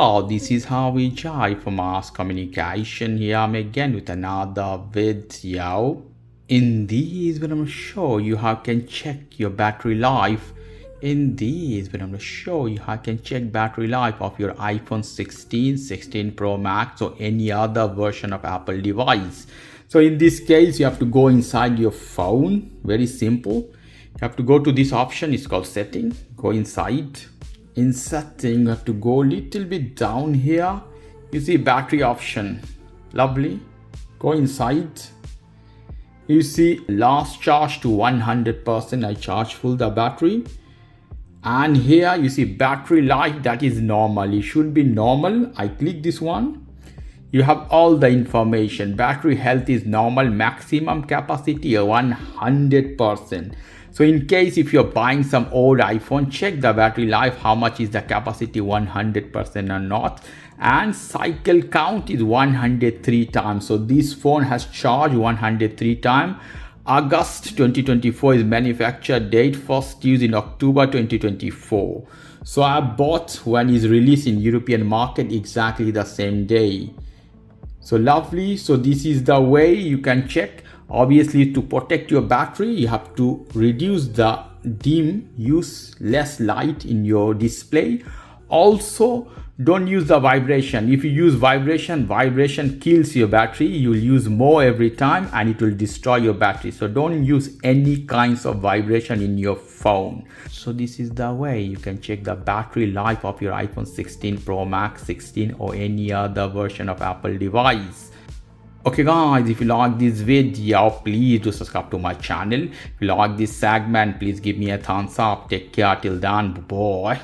Hello, this is how we jive for mass communication. Here I'm again with another video. In this, I'm going to show you how you can check your battery life. In this, I'm going to show you how you can check battery life of your iPhone 16, 16 Pro Max or any other version of Apple device. So in this case, you have to go inside your phone. Very simple. You have to go to this option. It's called setting. Go inside. In setting, you have to go a little bit down here. You see battery option. Lovely. Go inside. You see last charge to 100%. I charge full the battery. And here you see battery life, that is normal. It should be normal. I click this one. You have all the information. Battery health is normal. Maximum capacity 100%. So in case if you're buying some old iPhone, check the battery life, how much is the capacity, 100% or not. And cycle count is 103 times. So this phone has charged 103 times. August 2024 is manufactured date, first used in October 2024. So I bought when it's released in European market exactly the same day. So lovely. So this is the way you can check. Obviously, to protect your battery, you have to reduce the dim, use less light in your display. Also, don't use the vibration. If you use vibration, vibration kills your battery. You'll use more every time and it will destroy your battery. So don't use any kinds of vibration in your phone. So this is the way you can check the battery life of your iPhone 16 Pro Max, 16 or any other version of Apple device. Okay guys, if you like this video, please do subscribe to my channel. If you like this segment, please give me a thumbs up. Take care till then. Bye.